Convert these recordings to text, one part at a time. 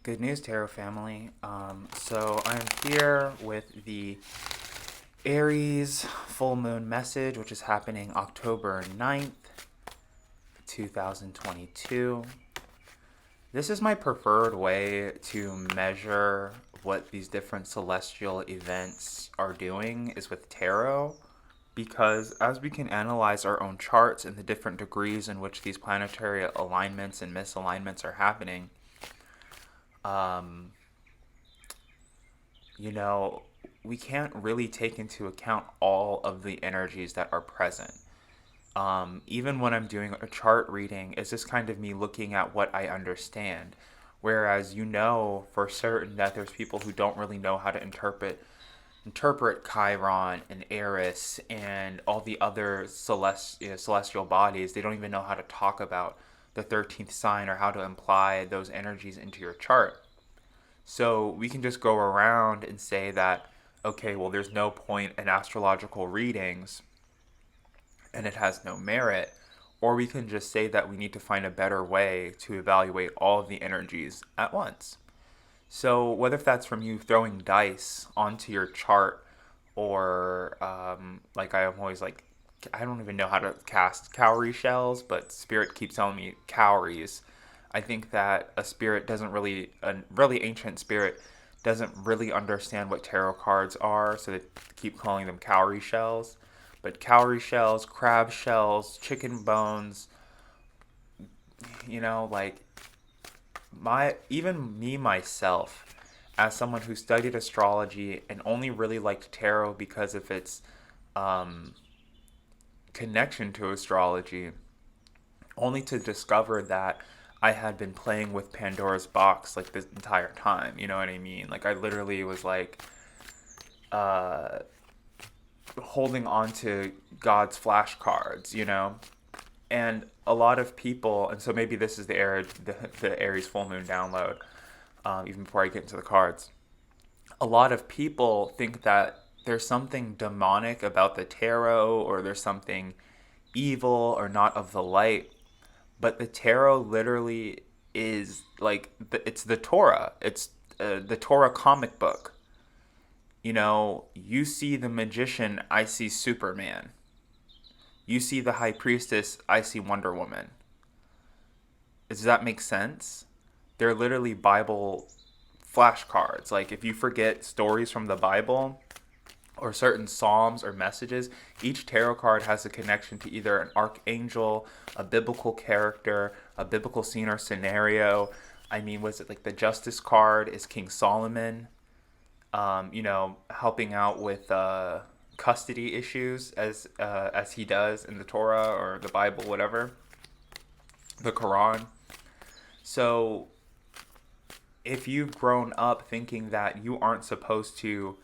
Good news, Tarot family. So I'm here with the Aries full moon message, which is happening October 9th, 2022. This is my preferred way to measure what these different celestial events are doing is with tarot, because as we can analyze our own charts and the different degrees in which these planetary alignments and misalignments are happening, um, you know, we can't really take into account all of the energies that are present. Even when I'm doing a chart reading, it's just kind of me looking at what I understand. Whereas for certain that there's people who don't really know how to interpret Chiron and Eris and all the other celestial bodies. They don't even know how to talk about the 13th sign or how to imply those energies into your chart. So we can just go around and say that, okay, well, there's no point in astrological readings and it has no merit. Or we can just say that we need to find a better way to evaluate all of the energies at once. So whether if that's from you throwing dice onto your chart, or like I'm always like, I don't even know how to cast cowrie shells, but spirit keeps telling me cowries. I think that a really ancient spirit doesn't really understand what tarot cards are, so they keep calling them cowrie shells. But cowrie shells, crab shells, chicken bones, like my even me myself, as someone who studied astrology and only really liked tarot because of its um, connection to astrology, only to discover that I had been playing with Pandora's box like this entire time. You know what I mean? Like I literally was like uh, holding on to God's flashcards. And a lot of people, and so maybe this is the Aries full moon download. Even before I get into the cards, a lot of people think that there's something demonic about the tarot, or there's something evil or not of the light. But the tarot literally is like it's the Torah. It's the Torah comic book. You see the magician, I see Superman. You see the high priestess, I see Wonder Woman. Does that make sense? They're literally Bible flashcards. Like if you forget stories from the Bible or certain psalms or messages, each tarot card has a connection to either an archangel, a biblical character, a biblical scene or scenario. I mean, was it like the Justice card is King Solomon, helping out with custody issues as he does in the Torah or the Bible, whatever, the Quran. So if you've grown up thinking that you aren't supposed to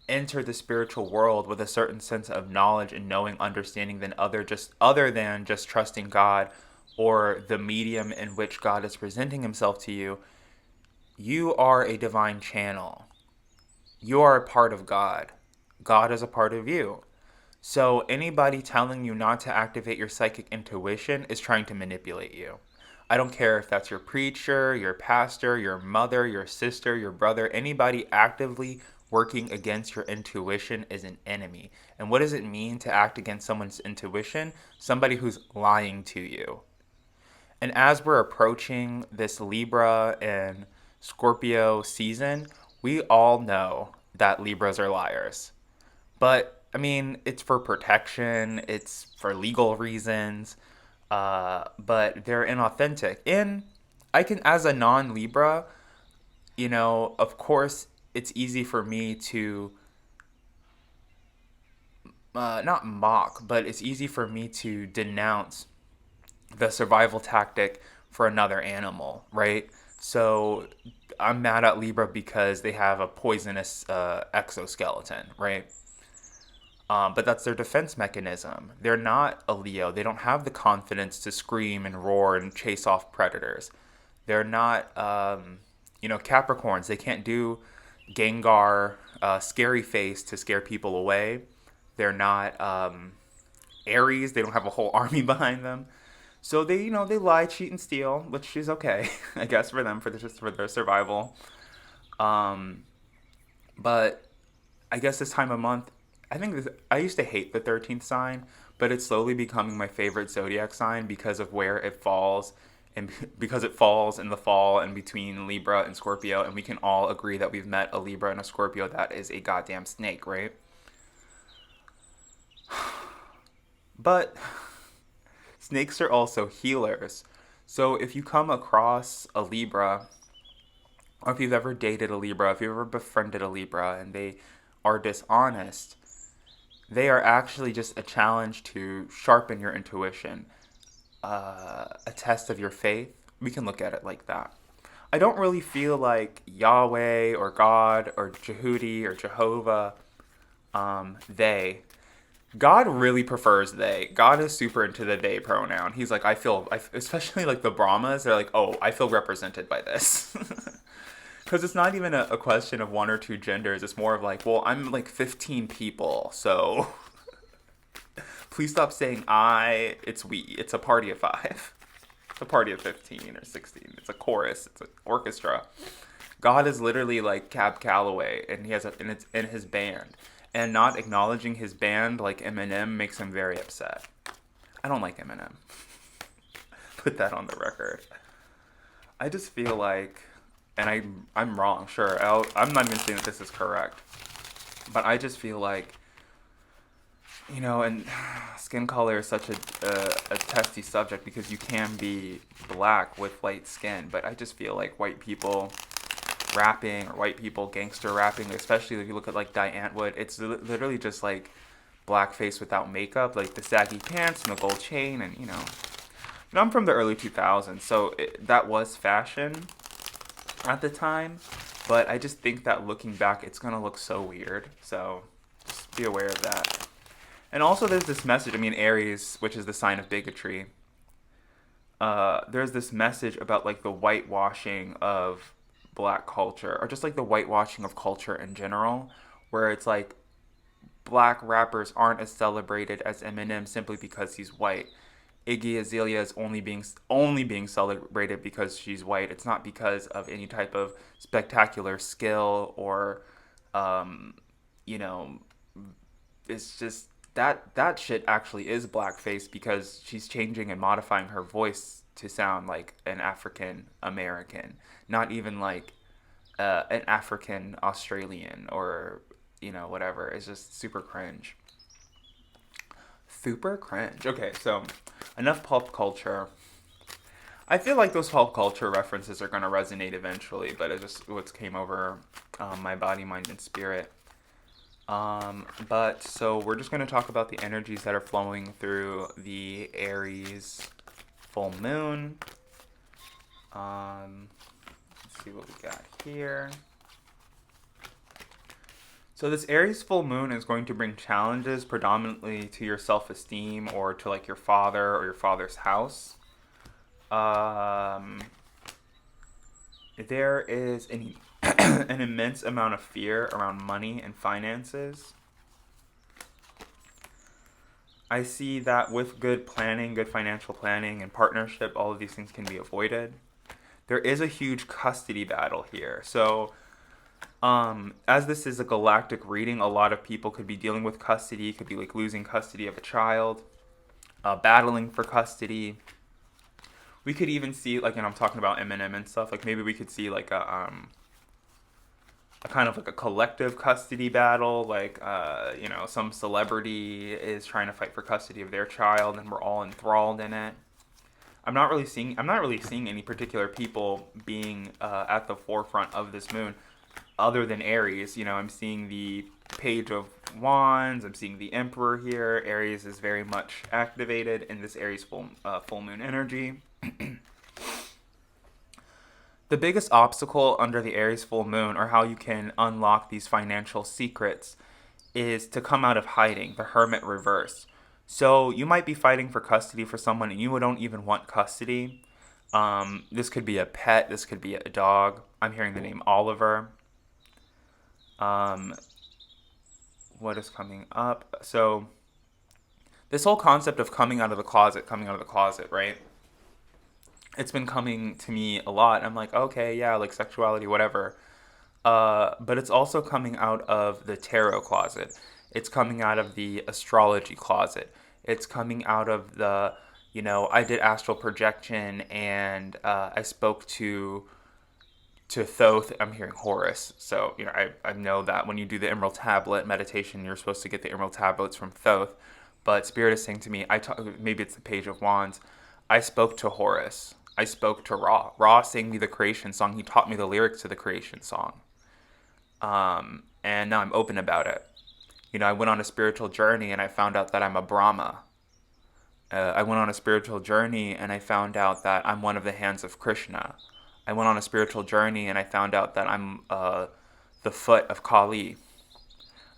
enter the spiritual world with a certain sense of knowledge and knowing understanding than other than just trusting God or the medium in which God is presenting himself to you, you are a divine channel. You are a part of God. God is a part of you. So anybody telling you not to activate your psychic intuition is trying to manipulate you. I don't care if that's your preacher, your pastor, your mother, your sister, your brother, anybody actively working against your intuition is an enemy. And what does it mean to act against someone's intuition? Somebody who's lying to you. And as we're approaching this Libra and Scorpio season, we all know that Libras are liars. But I mean, it's for protection, it's for legal reasons, but they're inauthentic. And I can, as a non Libra, of course, it's easy for me to not mock, but it's easy for me to denounce the survival tactic for another animal, right? So I'm mad at Libra because they have a poisonous exoskeleton, right? But that's their defense mechanism. They're not a Leo. They don't have the confidence to scream and roar and chase off predators. They're not, Capricorns. They can't do Gengar, scary face to scare people away. They're not Aries. They don't have a whole army behind them. So they, they lie, cheat, and steal, which is okay, I guess, for them, for their survival. Um, but I guess this time of month, I used to hate the 13th sign, but it's slowly becoming my favorite zodiac sign because of where it falls, and because it falls in the fall and between Libra and Scorpio, and we can all agree that we've met a Libra and a Scorpio that is a goddamn snake, right? But snakes are also healers. So if you come across a Libra, or if you've ever dated a Libra, if you've ever befriended a Libra and they are dishonest, they are actually just a challenge to sharpen your intuition, a test of your faith. We can look at it like that. I don't really feel like Yahweh or God or Jehudi or Jehovah, they. God really prefers they. God is super into the they pronoun. He's like, especially like the Brahmas, they're like, oh, I feel represented by this. Because it's not even a question of one or two genders. It's more of like, well, I'm like 15 people, so please stop saying I. It's we. It's a party of five. It's a party of 15 or 16. It's a chorus. It's an orchestra. God is literally like Cab Calloway, and and it's in his band. And not acknowledging his band like Eminem makes him very upset. I don't like Eminem. Put that on the record. I just feel like, and I'm wrong. Sure, I'm not even saying that this is correct, but I just feel like, and skin color is such a testy subject because you can be black with light skin, but I just feel like white people rapping or white people gangster rapping, especially if you look at like Diane Wood, it's literally just like blackface without makeup, like the saggy pants and the gold chain, and I'm from the early 2000s, so that was fashion at the time, but I just think that looking back, it's gonna look so weird. So just be aware of that. And also, there's this message. I mean, Aries, which is the sign of bigotry. There's this message about like the whitewashing of black culture, or just like the whitewashing of culture in general, where it's like black rappers aren't as celebrated as Eminem simply because he's white. Iggy Azalea is only being celebrated because she's white. It's not because of any type of spectacular skill or, um, you know, it's just that shit actually is blackface because she's changing and modifying her voice to sound like an African American, not even like an African Australian or whatever. It's just super cringe. Super cringe. Okay, so enough pop culture. I feel like those pop culture references are going to resonate eventually, but it's just what came over my body, mind, and spirit. But so we're just going to talk about the energies that are flowing through the Aries full moon. Let's see what we got here. So this Aries full moon is going to bring challenges predominantly to your self-esteem or to like your father or your father's house. Um, there is an immense amount of fear around money and finances. I see that with good planning, good financial planning, and partnership, all of these things can be avoided. There is a huge custody battle here. So, as this is a galactic reading, a lot of people could be dealing with custody, could be like losing custody of a child, battling for custody. We could even see, like, and I'm talking about Eminem and stuff, like maybe we could see like a kind of like a collective custody battle, like some celebrity is trying to fight for custody of their child and we're all enthralled in it. I'm not really seeing any particular people being at the forefront of this moon other than Aries. I'm seeing the Page of Wands, I'm seeing the Emperor here. Aries is very much activated in this Aries full moon energy. The biggest obstacle under the Aries full moon, or how you can unlock these financial secrets, is to come out of hiding, the Hermit reverse. So you might be fighting for custody for someone and you don't even want custody. This could be a pet, this could be a dog. I'm hearing the name Oliver. Um, what is coming up? So this whole concept of coming out of the closet, right? It's been coming to me a lot. I'm like, okay, yeah, like sexuality, whatever. But it's also coming out of the tarot closet. It's coming out of the astrology closet. It's coming out of the, I did astral projection, and I spoke to Thoth. I'm hearing Horus. So, I know that when you do the Emerald Tablet meditation, you're supposed to get the Emerald Tablets from Thoth. But Spirit is saying to me, maybe it's the Page of Wands. I spoke to Horus. I spoke to Ra. Ra sang me the creation song. He taught me the lyrics to the creation song. And now I'm open about it. I went on a spiritual journey and I found out that I'm a Brahma. I went on a spiritual journey and I found out that I'm one of the hands of Krishna. I went on a spiritual journey and I found out that I'm the foot of Kali.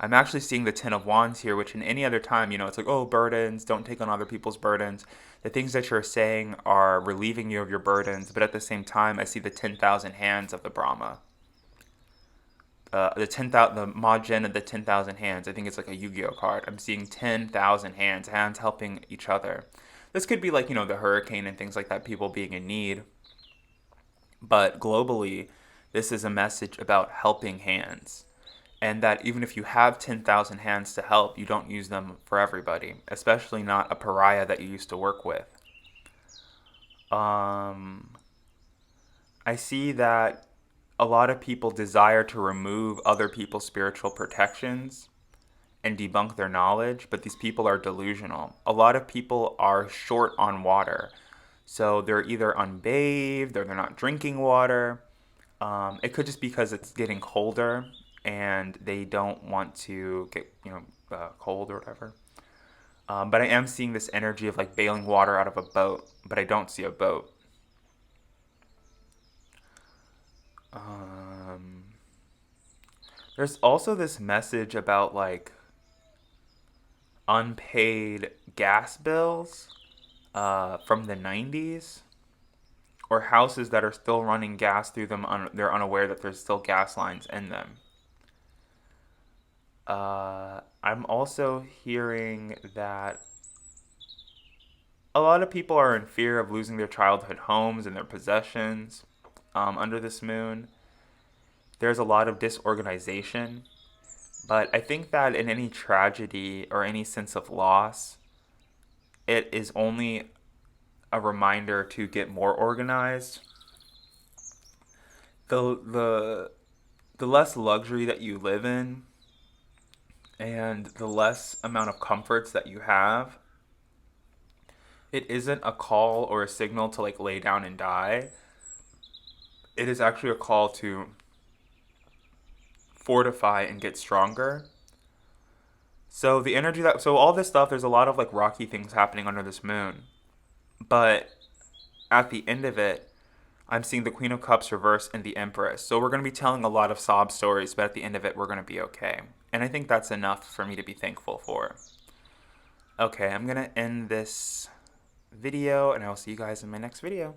I'm actually seeing the Ten of Wands here, which in any other time, it's like, oh, burdens, don't take on other people's burdens. The things that you're saying are relieving you of your burdens, but at the same time, I see the 10,000 hands of the Brahma. The Majin of the 10,000 hands. I think it's like a Yu-Gi-Oh card. I'm seeing 10,000 hands helping each other. This could be like, the hurricane and things like that, people being in need. But globally, this is a message about helping hands. And that even if you have 10,000 hands to help, you don't use them for everybody, especially not a pariah that you used to work with. I see that a lot of people desire to remove other people's spiritual protections and debunk their knowledge, but these people are delusional. A lot of people are short on water. So they're either unbathed or they're not drinking water. It could just be because it's getting colder and they don't want to get, cold or whatever. But I am seeing this energy of like bailing water out of a boat, but I don't see a boat. There's also this message about like unpaid gas bills from the 90s, or houses that are still running gas through them. They're unaware that there's still gas lines in them. I'm also hearing that a lot of people are in fear of losing their childhood homes and their possessions under this moon. There's a lot of disorganization. But I think that in any tragedy or any sense of loss, it is only a reminder to get more organized. The less luxury that you live in and the less amount of comforts that you have, it isn't a call or a signal to like lay down and die. It is actually a call to fortify and get stronger. So all this stuff, there's a lot of like rocky things happening under this moon. But at the end of it, I'm seeing the Queen of Cups reverse and the Empress. So we're going to be telling a lot of sob stories, but at the end of it, we're going to be okay. And I think that's enough for me to be thankful for. Okay, I'm going to end this video, and I will see you guys in my next video.